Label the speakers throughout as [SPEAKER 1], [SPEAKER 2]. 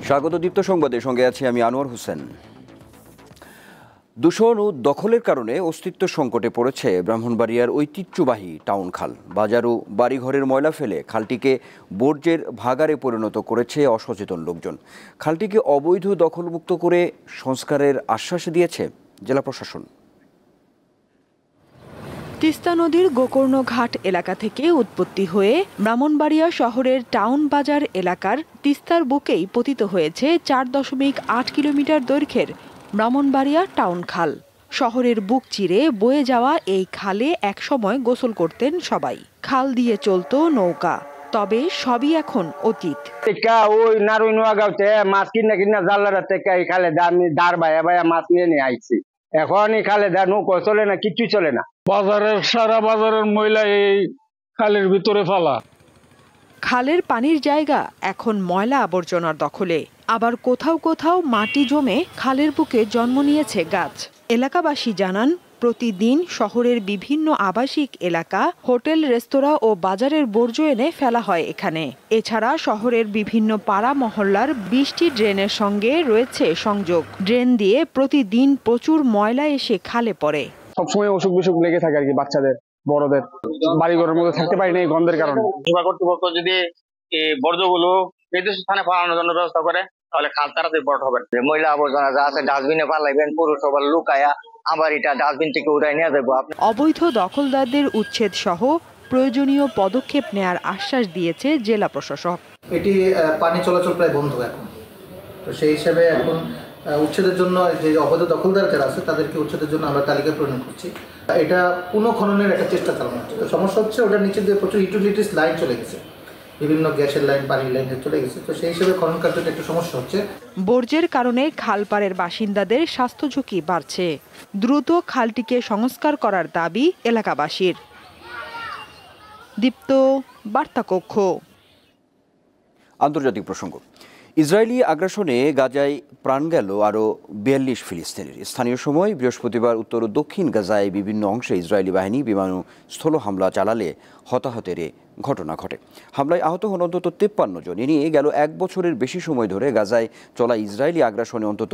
[SPEAKER 1] স্বাগত দীপ্ত সংবাদের সঙ্গে আছি আমি আনোয়ার হোসেন। দূষণ ও দখলের কারণে অস্তিত্ব সংকটে পড়েছে ব্রাহ্মণবাড়িয়ার ঐতিহ্যবাহী টাউন খাল। বাজার ও বাড়িঘরের ময়লা ফেলে খালটিকে বর্জ্যের ভাগাড়ে পরিণত করেছে অসচেতন লোকজন। খালটিকে অবৈধ দখলমুক্ত করে সংস্কারের আশ্বাস দিয়েছে জেলা প্রশাসন।
[SPEAKER 2] তিস্তা নদীর গোকর্ণ ঘাট এলাকা থেকে উৎপত্তি হয়ে ব্রাহ্মণবাড়িয়া শহরের টাউন বাজার এলাকার তিস্তার বুকেই পতিত হয়েছে 4.8 কিলোমিটার দৈর্ঘ্যের ব্রাহ্মণবাড়িয়া টাউন খাল। শহরের বুক চিরে বয়ে যাওয়া এই খালে একসময় গোসল করতেন সবাই। খাল দিয়ে চলতো নৌকা, তবে সবই এখন অতীত।
[SPEAKER 3] ওই নারুইনুয়াগাঁওতে মাছ কিনা জাল্লার থেকে এই খালে আমি দাঁড় বাইয়া মাছ নিয়ে আইছি। এখন এই খালে নৌকা চলে না, কিচ্ছু চলে না।
[SPEAKER 4] বাজারের সারা বাজারের ময়লা এই খালের ভিতরে ফেলা।
[SPEAKER 2] খালের পানির জায়গা এখন ময়লা আবর্জনার দখলে। আবার কোথাও কোথাও মাটি জমে খালের বুকে জন্ম নিয়েছে গাছ। এলাকাবাসী জানান, প্রতিদিন শহরের বিভিন্ন আবাসিক এলাকা, হোটেল, রেস্তোরাঁ ও বাজারের বর্জ্য এনে ফেলা হয় এখানে। এছাড়া শহরের বিভিন্ন পাড়া মহল্লার 20টি ড্রেনের সঙ্গে রয়েছে সংযোগ। ড্রেন দিয়ে প্রতিদিন প্রচুর ময়লা এসে খালে পড়ে।
[SPEAKER 5] সবসময় অসুখ বিসুখ লেগে থাকে আর কি, বাচ্চাদের বড়দের। বাড়িঘরের মধ্যে থাকতে পারি না এই গন্ধের কারণে।
[SPEAKER 6] সেবা কর্তৃপক্ষ যদি এই বর্জ্যগুলো নির্দিষ্ট স্থানে ফেলানোর জন্য ব্যবস্থা করে তাহলে খাল তাড়াতাড়ি বড় হবে। ময়লা আবর্জনা যা আছে ডাস্টবিনে ফেলাইবেন, পৌরসভার লুকায়া আবার এটা ডাস্টবিন থেকে উঠাই নিয়ে যাবো।
[SPEAKER 2] অবৈধ দখলদারদের উচ্ছেদ সহ প্রয়োজনীয় পদক্ষেপ নেয়ার আশ্বাস দিয়েছে জেলা প্রশাসক।
[SPEAKER 7] এটি পানি চলাচল প্রায় বন্ধ এখন, তো সেই হিসাবে এখন উচ্ছেদের জন্য যে অবৈধ দখলদার যারা আছে তাদেরকে উচ্ছেদের জন্য আমরা তালিকা প্রণয়ন করছি। এটা পুনঃখননের একটা চেষ্টা চালানো হচ্ছে। তো সমস্যা হচ্ছে ওটার নিচে দিয়ে প্রচুর ইউটিলিটিস লাইন চলে গেছে, বিভিন্ন গ্যাসের লাইন, পানির লাইন চলে গেছে। তো সেই হিসেবে খনন কার্যটা একটু সমস্যা হচ্ছে।
[SPEAKER 2] বর্জ্যের কারণে খালপাড়ের বাসিন্দাদের স্বাস্থ্য ঝুঁকি বাড়ছে। দ্রুত খালটিকে সংস্কার করার দাবি এলাকাবাসীর। দীপ্ত, বার্তা কক্ষ।
[SPEAKER 1] আন্তর্জাতিক প্রসঙ্গ। ইসরায়েলি আগ্রাসনে গাজায় প্রাণ গেল আরও 42 ফিলিস্তিনির। স্থানীয় সময় বৃহস্পতিবার উত্তর ও দক্ষিণ গাজায় বিভিন্ন অংশে ইসরায়েলি বাহিনী বিমান ও স্থল হামলা চালালে হতাহতের ঘটনা ঘটে। হামলায় আহত হন অন্তত 53 জন। এ নিয়ে গেল 1 বছরের বেশি সময় ধরে গাজায় চলা ইসরায়েলি আগ্রাসনে অন্তত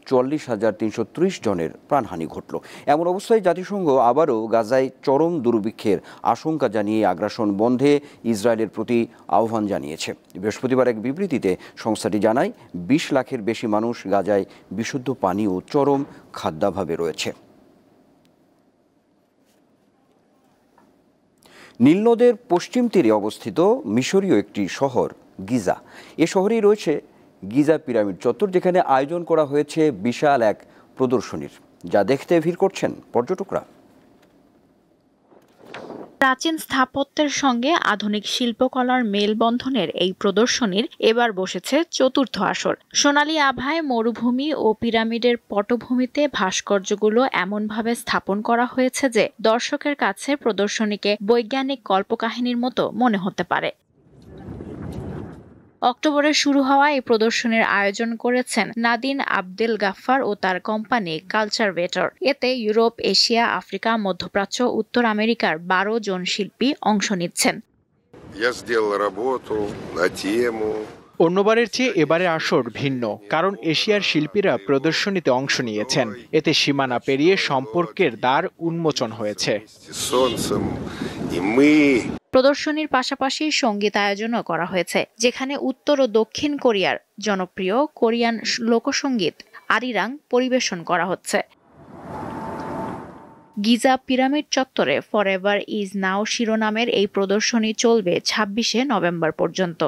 [SPEAKER 1] 44,330 জনের প্রাণহানি ঘটল। এমন অবস্থায় জাতিসংঘ আবারও গাজায় চরম দুর্ভিক্ষের আশঙ্কা জানিয়ে আগ্রাসন বন্ধে ইসরায়েলের প্রতি আহ্বান জানিয়েছে। বৃহস্পতিবার এক বিবৃতিতে সংস্থাটি জানায় 20 লাখের বেশি মানুষ গাজায় বিশুদ্ধ পানি ও চরম খাদ্যাভাবে রয়েছে। নীলনদের পশ্চিম তীরে অবস্থিত মিশরীয় একটি শহর গিজা। এ শহরেই রয়েছে গিজা পিরামিড চত্বর, যেখানে আয়োজন করা হয়েছে বিশাল এক প্রদর্শনীর, যা দেখতে ভিড় করছেন পর্যটকরা।
[SPEAKER 8] প্রাচীন স্থাপত্যের সঙ্গে আধুনিক শিল্পকলার মেলবন্ধনের এই প্রদর্শনীর এবার বসেছে 4র্থ আসর। সোনালী আভায় মরুভূমি ও পিরামিডের পটভূমিতে ভাস্কর্যগুলো এমনভাবে স্থাপন করা হয়েছে যে দর্শকের কাছে প্রদর্শনীকে বৈজ্ঞানিক কল্পকাহিনীর মতো মনে হতে পারে। অক্টোবরে শুরু হওয়া এই প্রদর্শনীর আয়োজন করেছেন নাদিন আবদেল গাফফার ও তার কোম্পানি কালচারভেটর। এতে ইউরোপ, এশিয়া, আফ্রিকা, মধ্যপ্রাচ্য, উত্তর আমেরিকার 12 জন শিল্পী অংশ নিচ্ছেন।
[SPEAKER 9] অন্যবারের চেয়ে এবারে আসর ভিন্ন, কারণ এশিয়ার শিল্পীরা প্রদর্শনীতে অংশ নিয়েছেন। এতে সীমানা পেরিয়ে সম্পর্কের দ্বার উন্মোচন হয়েছে।
[SPEAKER 8] প্রদর্শনীর পাশাপাশি সঙ্গীত আয়োজনও করা হয়েছে, যেখানে উত্তর ও দক্ষিণ কোরিয়ার জনপ্রিয় কোরিয়ান লোকসঙ্গীত আরিরাং পরিবেশন করা হচ্ছে। গিজা পিরামিড চত্বরে ফরএভার ইজ নাও শিরোনামের এই প্রদর্শনী চলবে 26শে নভেম্বর পর্যন্ত।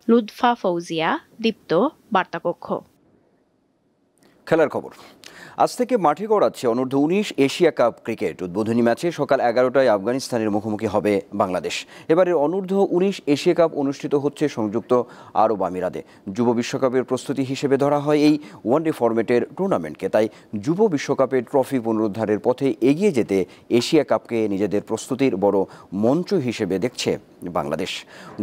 [SPEAKER 8] লুৎফা ফৌজিয়া, দীপ্ত, বার্তাকক্ষ।
[SPEAKER 1] খেলার খবর। আজ থেকে মাঠে গড়াচ্ছে অনূর্ধ্ব 19 এশিয়া কাপ ক্রিকেট। উদ্বোধনী ম্যাচে সকাল 11টায় আফগানিস্তানের মুখোমুখি হবে বাংলাদেশ। এবারের অনূর্ধ্ব 19 এশিয়া কাপ অনুষ্ঠিত হচ্ছে সংযুক্ত আরব আমিরাতে। যুব বিশ্বকাপের প্রস্তুতি হিসেবে ধরা হয় এই ওয়ানডে ফরম্যাটের টুর্নামেন্টকে। তাই যুব বিশ্বকাপের ট্রফি পুনরুদ্ধারের পথে এগিয়ে যেতে এশিয়া কাপকে নিজেদের প্রস্তুতির বড় মঞ্চ হিসেবে দেখছে বাংলাদেশ।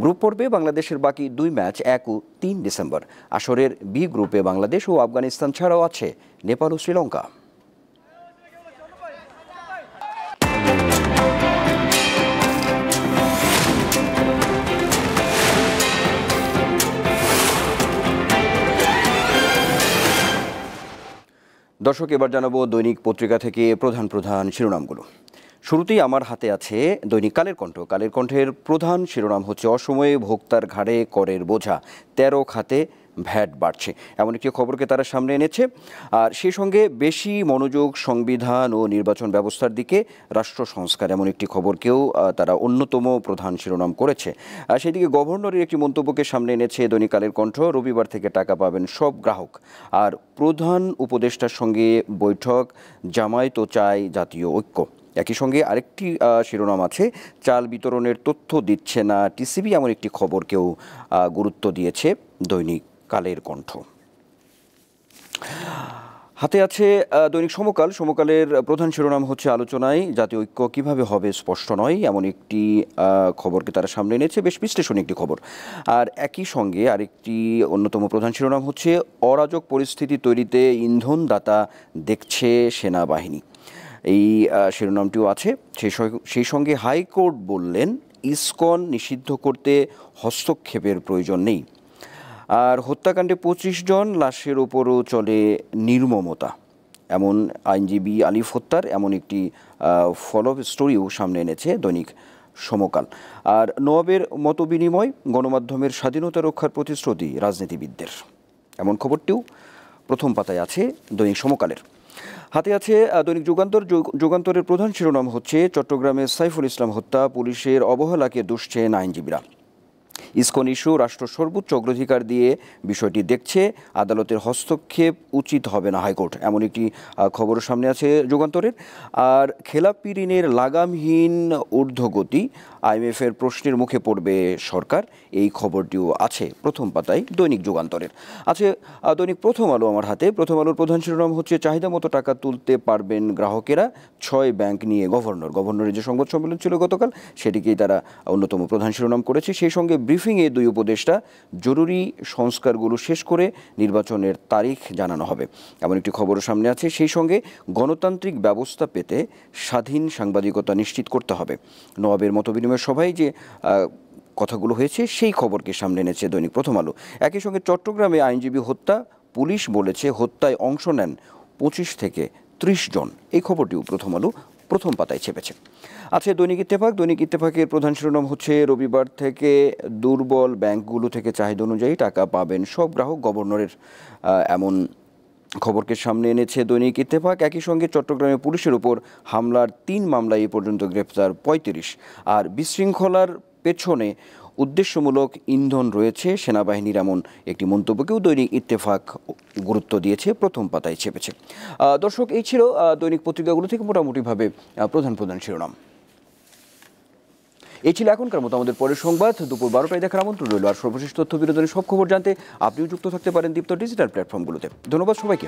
[SPEAKER 1] গ্রুপ পর্বে বাংলাদেশের বাকি 2 ম্যাচ 1 ও 3 ডিসেম্বর। আসরের বি গ্রুপে বাংলাদেশ ও আফগানিস্তান ছাড়াও আছে নেপাল ও শ্রীলঙ্কা। দর্শক, এবার জানাবো দৈনিক পত্রিকা থেকে প্রধান প্রধান শিরোনামগুলো। শুরুতেই আমার হাতে আছে দৈনিক কালের কণ্ঠ। কালের কণ্ঠের প্রধান শিরোনাম হচ্ছে অসময়ে ভোক্তার ঘাড়ে করের বোঝা, 13 খাতে ভ্যাট বাড়ছে, এমন একটি খবরকে তারা সামনে এনেছে। আর সেই সঙ্গে বেশি মনোযোগ সংবিধান ও নির্বাচন ব্যবস্থার দিকে, রাষ্ট্র সংস্কার, এমন একটি খবরকেও তারা অন্যতম প্রধান শিরোনাম করেছে। সেদিকে গভর্নরের একটি মন্তব্যকে সামনে এনেছে দৈনিক কালের কণ্ঠ। রবিবার থেকে টাকা পাবেন সব গ্রাহক। আর প্রধান উপদেষ্টার সঙ্গে বৈঠক, জামায়াত চায় জাতীয় ঐক্য। একই সঙ্গে আরেকটি শিরোনাম আছে, চাল বিতরণের তথ্য দিচ্ছে না টিসিবি, এমন একটি খবরকেও গুরুত্ব দিয়েছে দৈনিক কালের কণ্ঠ। হাতে আছে দৈনিক সমকাল। সমকালের প্রধান শিরোনাম হচ্ছে আলোচনায় জাতীয় ঐক্য কিভাবে হবে স্পষ্ট নয়, এমন একটি খবরকে তারা সামনে এনেছে। বেশ বিশ্লেষণী একটি খবর। আর একই সঙ্গে আরেকটি অন্যতম প্রধান শিরোনাম হচ্ছে অরাজক পরিস্থিতি তৈরিতে ইন্ধনদাতা দেখছে সেনাবাহিনী, এই শিরোনামটিও আছে। সেই সঙ্গে হাইকোর্ট বললেন ইসকন নিষিদ্ধ করতে হস্তক্ষেপের প্রয়োজন নেই। আর হত্যাকাণ্ডে 25 জন লাশের ওপরও চলে নির্মমতা, এমন আইনজীবী আলিফ হত্যার এমন একটি ফলো স্টোরিও সামনে এনেছে দৈনিক সমকাল। আর নওয়াবের মতবিনিময়, গণমাধ্যমের স্বাধীনতা রক্ষার প্রতিশ্রুতি রাজনীতিবিদদের, এমন খবরটিও প্রথম পাতায় আছে দৈনিক সমকালের। হাতে আছে দৈনিক যুগান্তর। যুগান্তরের প্রধান শিরোনাম হচ্ছে চট্টগ্রামের সাইফুল ইসলাম হত্যা, পুলিশের অবহেলাকে দুষছেন আইনজীবীরা। ইসকন ইস্যু, রাষ্ট্র সর্বোচ্চ অগ্রাধিকার দিয়ে বিষয়টি দেখছে, আদালতের হস্তক্ষেপ উচিত হবে না হাইকোর্ট, এমন একটি খবর সামনে আছে যুগান্তরের। আর খেলাপি ঋণের লাগামহীন ঊর্ধ্বগতি, আইএমএফের প্রশ্নের মুখে পড়বে সরকার, এই খবরটিও আছে প্রথম পাতায় দৈনিক যুগান্তরের। আছে দৈনিক প্রথম আলো আমার হাতে। প্রথম আলোর প্রধান শিরোনাম হচ্ছে চাহিদা মতো টাকা তুলতে পারবেন গ্রাহকেরা, 6 ব্যাংক নিয়ে গভর্নরের যে সংবাদ সম্মেলন ছিল গতকাল, সেটিকেই তারা অন্যতম প্রধান শিরোনাম করেছে। সেই সঙ্গে ব্রিফিংয়ে 2 উপদেষ্টা, জরুরি সংস্কারগুলো শেষ করে নির্বাচনের তারিখ জানানো হবে, এমন একটি খবরও সামনে আছে। সেই সঙ্গে গণতান্ত্রিক ব্যবস্থা পেতে স্বাধীন সাংবাদিকতা নিশ্চিত করতে হবে। নওয়াবের মতবিনিময় সভায় যে কথাগুলো হয়েছে সেই খবরকে সামনে এনেছে দৈনিক প্রথম আলো। একই সঙ্গে চট্টগ্রামে আইনজীবী হত্যা, পুলিশ বলেছে হত্যায় অংশ নেন 25 থেকে 30 জন, এই খবরটিও প্রথম আলো প্রথম পাতায় ছেপেছে। আছে দৈনিক ইত্তেফাক। দৈনিক ইত্তেফাকের প্রধান শিরোনাম হচ্ছে রবিবার থেকে দুর্বল ব্যাংকগুলো থেকে চাহিদা অনুযায়ী টাকা পাবেন সব গ্রাহক, গভর্নরের এমন খবরকে সামনে এনেছে দৈনিক ইত্তেফাক। একই সঙ্গে চট্টগ্রামে পুলিশের উপর হামলার 3 মামলায় এ পর্যন্ত গ্রেপ্তার 35। আর বিশৃঙ্খলার পেছনে উদ্দেশ্যমূলক ইন্ধন রয়েছে সেনাবাহিনীর, এমন একটি মন্তব্যকেও দৈনিক ইত্তেফাক গুরুত্ব দিয়েছে, প্রথম পাতায় ছেপেছে। দর্শক, এই ছিল দৈনিক পত্রিকাগুলো থেকে মোটামুটিভাবে প্রধান প্রধান শিরোনাম। এই ছিল এখনকার মতো আমাদের পরের সংবাদ দুপুর 12টায় দেখার আমন্ত্রণ রইল। আর সর্বশেষ তথ্য বিনোদনের সব খবর জানতে আপনিও যুক্ত থাকতে পারেন দীপ্ত ডিজিটাল প্ল্যাটফর্মগুলোতে। ধন্যবাদ সবাইকে।